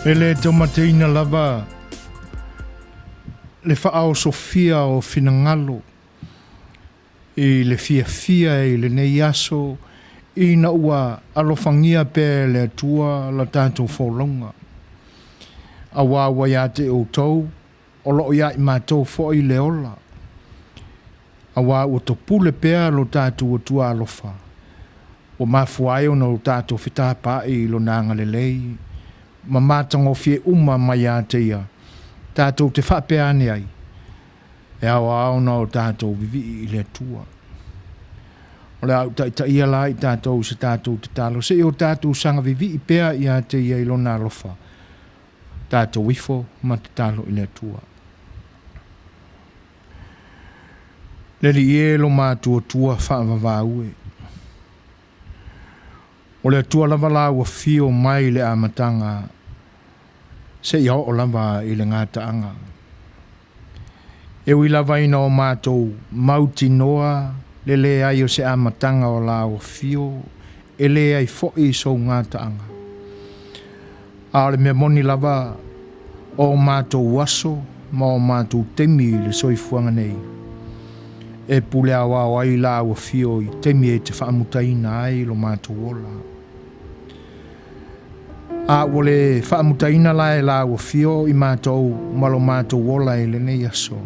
Ele tomateina lava le whaao sofia o finangalo i le fia i le nei aso i na ua alofangia pe le atua la tātou whaolonga. A wāwa ia te o tau, o loo ia i mātou fo i le ola. A wā ua to pule pea lo tātou atua alofa. O mafuai o na lo tātou whitāpā i lo nanga le lei. Ma mātango fie uma mai a te ia. Tātou te whapea ane ai. E awa au na o tātou vivi i le atua. O le au ta ia la i tātou se tātou te talo. Se o tātou sanga vivi i pea i a te ia i lo nā lofa. Tātou wifo ma te talo i le atua. Leli ie lo mātua tua whaavava ue. O le atua lava la ua fio mai le amatanga. Se iau o lava i le ngāta anga. E ui lava ina o mātou mauti noa, le le ai o se amatanga o la ua fio, e le ai fo'i so ngāta anga. A le mea moni lava o mātou waso, ma o mātou temi le soifuanga nei. E pule awa o ai la ua fio i temi e te whaamutaina ai lo mātou ola. A wole whaamutaina la e la ua fio i mātou malo mātou wola e le nei aso.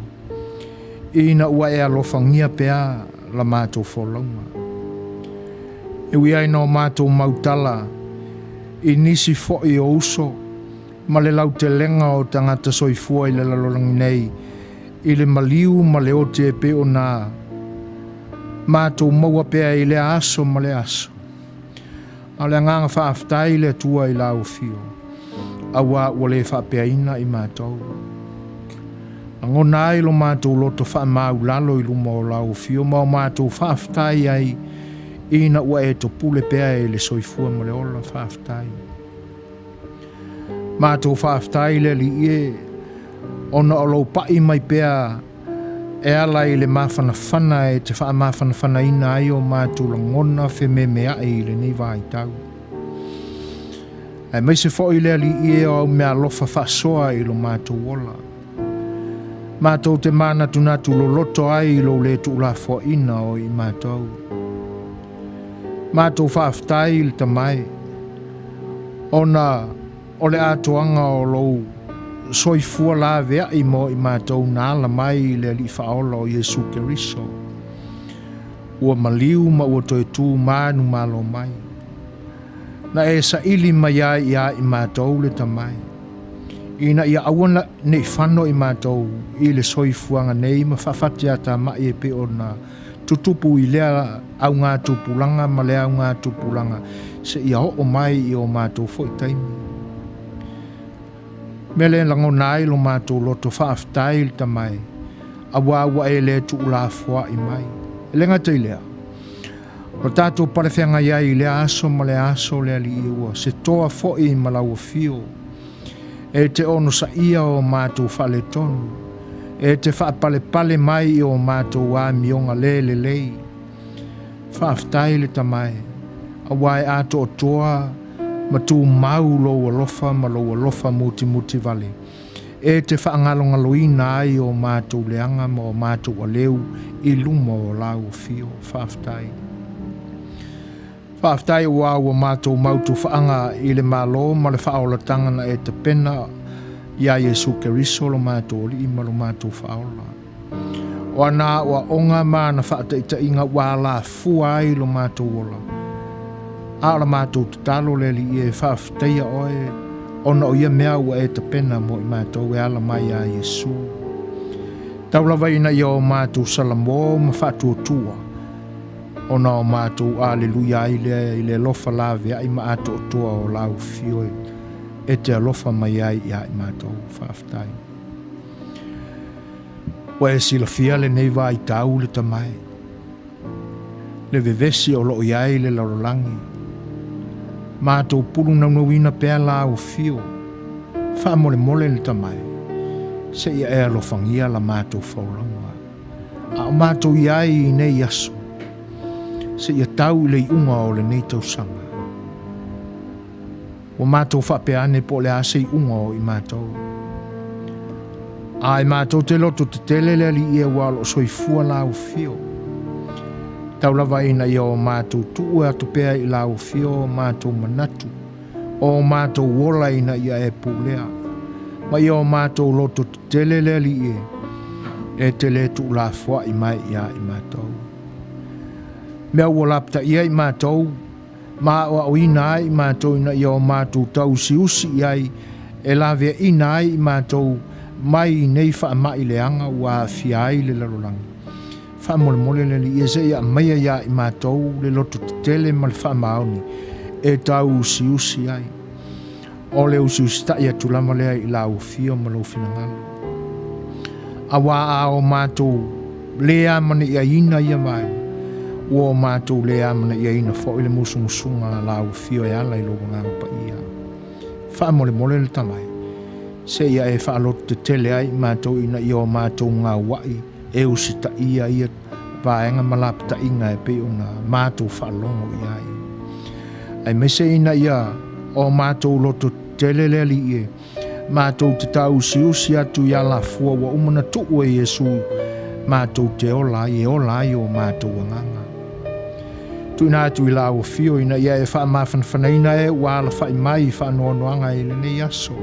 Ina ua e alofangia pea la mātou wholonga. E ui aina o mātou mautala i nisi fo i o uso ma le lau te lenga o tangata soifua i le lalolangi nei i le maliu ma le ote e pe o nā mātou maua pea i le aso ma le aso. A le nganga whaaftai le tua i lau fio. A wā ua le whaapeaina i mātou. Angona ai lo mātou loto whaamau lalo i luma o lau fio. Ma o mātou whaaftai ai ina ua e to pule pea e le soifua mo le ola whaaftai. Mātou whaaftai le li e ona o lau pai mai pea e ala i le mawhanawhana e te wha mawhanawhana ina ai o mātou la ngona whe me mea i le ni wai tau. E mai se fo i le ali i e o mea lofa whasoa i lo mātou wola. Mātou te mana tunatu lo loto ai i lo le tu la fo ina o i mātou. Mātou whaaftai i le tamai. Ona o le atoanga o lo soifua la vea i mo i mātou nā la mai i le li whaola o Jesu Keriso. Ua maliu ma ua toi tū mānu malo mai. Na e sa ili mai ai ia i mātou le tamai. Ina ia awana nei whano i mātou i le soifuanga nei ma whawhati a tā mai e pe o na tutupu i lea au ngā tupulanga ma lea au ngā tupulanga se ia o mai i o mātou fo i taimi. Mele lango nai lo mātou loto whaaftai il tamai. A wā e le tu ula fua i mai. E lenga te lea. O tātou parewhenga iai i le aso ma le aso le ali iua. Se toa fo i malaua fio. E te ono sa ia o mātou whale tonu. E te whaapale pale mai i o mātou wā mionga le lei. Whaaftai le tamai. A wā e ato o toa ma tu mau lo alofa ma lo alofa muti vale. E te whaangalongaloina ai o mātou leanga ma o mātou aleu i luma o lau fio whaaftai. Whaaftai o au o mātou mautu whaanga i le malo ma le whaolatanga na e te pena ia Jesu Keriso lo mātou li ma lo mātou whaola. O ana o onga ma na whaataita inga wala fuai lo mātou ola. A la mātou te talo le li e whaafteia oe, ona o ia mea ua e te pena mo i mātou e ala mai a Jesu. Taulawa ina ia o mātou salamo ma whātua tua. Ona o mātou aleluia i le lofa lawe ai ma ato o tua o lau fio e te alofa mai ai i mātou whaaftai. Wa e silafia le nei wā i tau le tamai. Le vevesi o loo iai le laulangi. Mātou pulu naunawina pēr la o fio. Wha mole le tamai. Se ia e alofangia la mātou whaulanga. A o mātou iai i nei aso. Se ia tau i le unga o le nei tausanga. o mātou whapeane po le asei unga o i mātou. A i mātou te loto te telele li ia walo soifua lau fio. Tau lava ina ia o mātou tuu atu pea i lau fio mātou manatu. O mātou wola ina ia e pulea. Ma ia o mātou loto te telele li ia. E te le tu la fua i mai ia i mātou. Mea ua lapta ia i mātou. Ma o ina ai i mātou ina ia o mātou tau si usi iai. E la vea ina ai i mātou. Mai nei wha mai leanga wa fiai le larolangi. Wha mole le li eze ia maia ia i mātou le loto te tele ma le wha maoni. E tau usi ai. O le usi ta ia tulama lea i la ufio ma lo finangalo. Awa a o mātou lea mana ia ina ia mai. O mātou lea mana ia ina fo ile musunga la ufio e ala i lo nganga pa ia. Wha mole le tamai. Se ia e whaalot te tele ai mātou ina i o mātou ngā wai e usi ta ia vāenga malapta inga e pe o ngā mātou whaalongo i ai. Ai mese ina ia o mātou loto tele le li e mātou te tau usi atu i ala fua wa umana tuua i Jesu mātou te ola i o mātou wanganga. Tuina atu i la o fio ina ia e whaamawhanwhanaina e wala whai mai whaanoanoanga i le nei aso.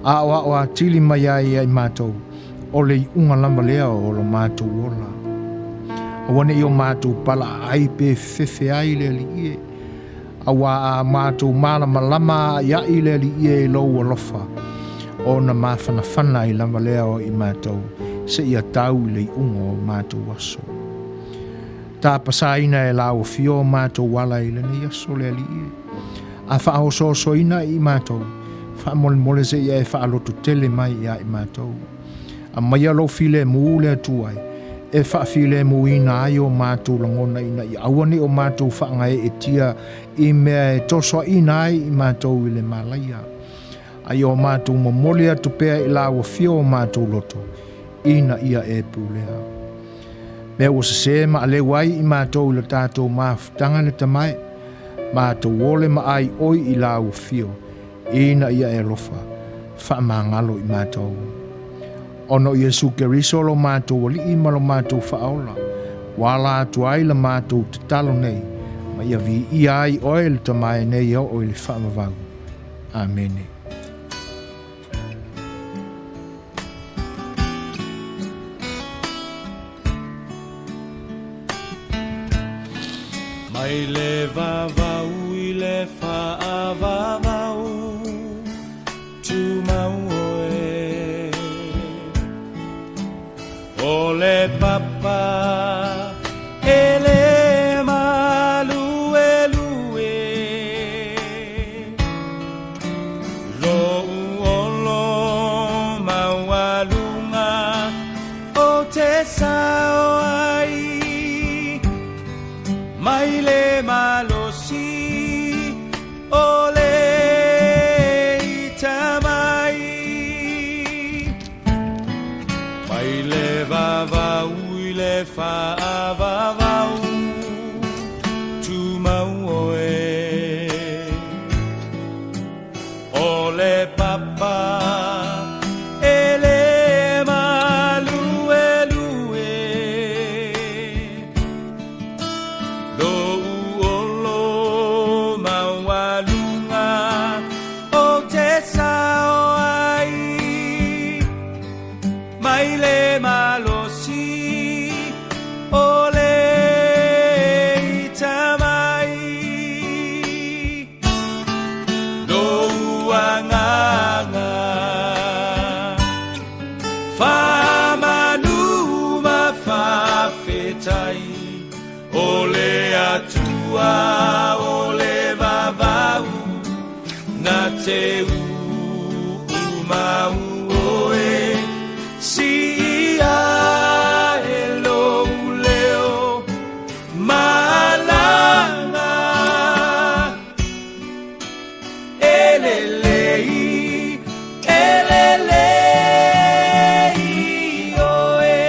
A o tili mai ai ai mātou, o le unga lamba lea o lo mātou ola. A wane i o mātou pala ai pe fefe ai le li ie. A wa a mātou malama lama ia i le li ie lo o lofa. O na mawhana i lamba lea o i mātou, se ia tau i le unga o mātou aso. Tā pasaina e la o fio mātou wala i le ni aso le li ie. A wha so ina i mātou. Wha mole se ia e wha alotu tele mai ia i mātou. A mai alo file mu le tuai. E wha file mu ina ai o mātou langona ina i awane o mātou wha ngai e tia i mea e toso ina ai i mātou i le malaia. Ai o mātou momole atu pea i la o fio o mātou loto. Ina ia e pulea. Mea o se ma ale wai i mātou le tātou mafutanga le tamai. Mātou wole ma ai oi i la o fio. Ina ia e lofa, wha mangalo i mātou. Ono Jesu Keriso lo mātou wali i malo mātou whaola. Wala atu ai la mātou te talo nei, ma ia vi i ai oe le tamai nei au oe le whaamavau. Amene. Mai le vavau i le whaavavau. O le papa e le malue lue lo uolo mawalunga o te sao ai mai le malosi o le itamai mai le vavau i le whaavavau tu mau oe o le papa e le malue lue lo uolo mawalunga o te sao ai mai le malosi o le itamai lo uanganga whamanu mawhawhetai o le atua o le vavau na te umau oe si ia e lo leo malanga elelei oe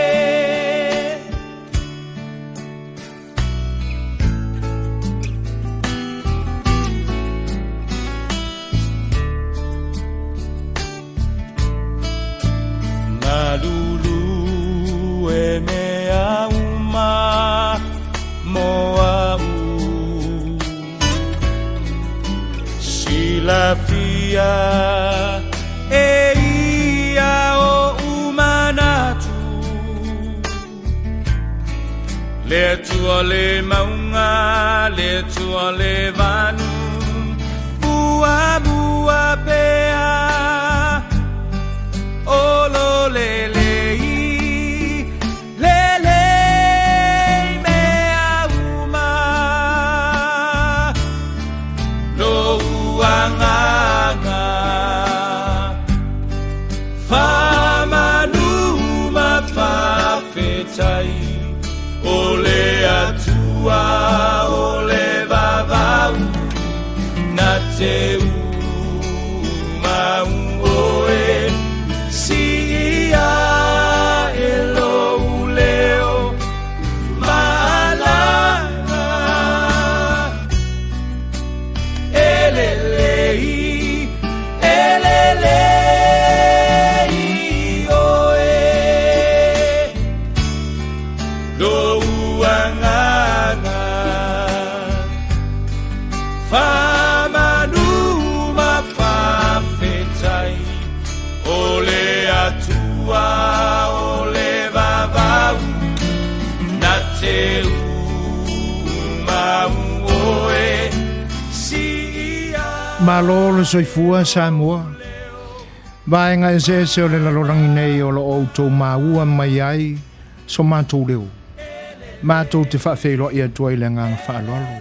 lulu e mea uma moa Silafia e ia o umanatu le tua le maunga le tua le vanu bua bua pea o lo le o le vavau na te mau oe si ia e lo leo malanga elelei oe lo Malo le soifua Samoa. Vaenga e se o le lalorangi nei o lo outou maua mai ai so mātou leo. Mātou te whawhelo ia tua i le nganga whaalolo.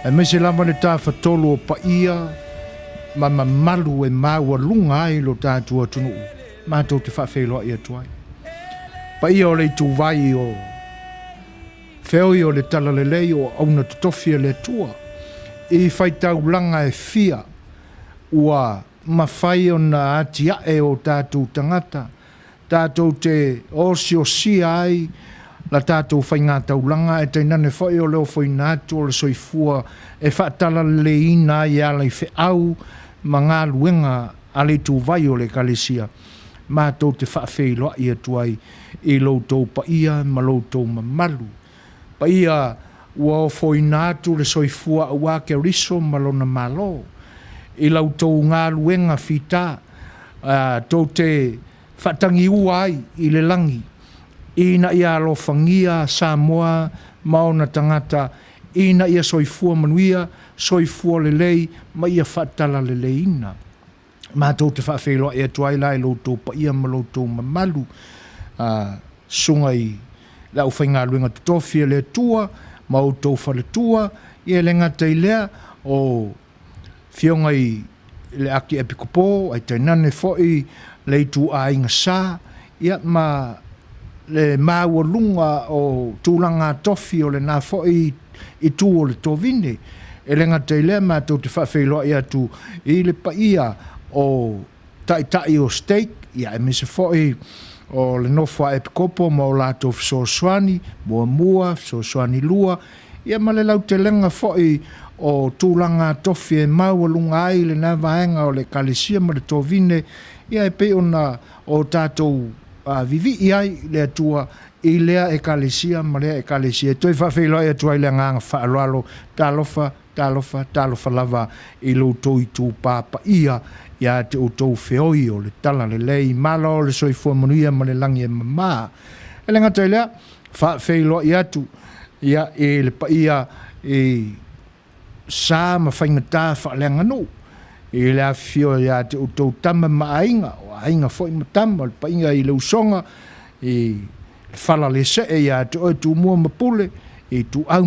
E mese lama le tā whatolo o paia ma malu e maua lunga ai lo tātua tunu. Mātou te whawhelo ia tua i. Paia o le tu vai o whioi o le tala le lei o auna tutofia le tua. I whaitau langa e fia ua mawhai o na ati ae o tātou tangata. Tātou te osi o si ai la tātou whainga tau langa e te nane whai o leo whai nātu o le soifua e whaatala le ina i ala i whiau ma ngā luenga a le tu vai o le kalesia. Mātou te whaafeiloa i atuai i loutou pa ia ma loutou ma malu. Pa ia ua o foi nātu le soifua ua ke riso malona malo. I lautou ngā luenga whita, tau te whatangi uai i le langi. Ina ia alofangia Samoa, maona tangata, ina ia soifua Manuia, soifua le lei, ma ia whatala le leina. Mātou te whawheloa e atuai lai lautou pa ia ma lautou ma malu. Sunga i lau whainga luenga tutofia le tua, mautou whale tua, i e lenga te lea o whionga i le aki epikopo, ai te nane foi le tu a inga sā, ia ma le māua lunga o tūlanga tofi o le nā foi i tū o le tovine. E lenga te lea mātou te whawheloa i atu i le paia o tai o steak, ia e mese foi o le nofa e pikopo ma o lato Suasua, mua, Suasua lua, ia ma le lau te lenga foi o tūlanga tofi e maua lunga ai le nā vaenga o le kalesia ma le tovine, ia e pe ona o tātou vivi i ai le atua i lea e kalesia ma lea e kalesia. Toi whawhelo e atua i le nganga whaaloalo, talofa lava i loutou i tū pāpa ia, ia te outou whioi o le tala le lei, malo o le soifua Manuia ma le langi e mamā. E le ngata i lea, whawhelo i atu, ia e le pa ia e sā ma whaingatā whaalenga I le awhio ia te outou tama ma ainga, o ainga foi ma tama, le pa inga i le usonga, i le whala le se ia te oi tu mua ma pule, i tu au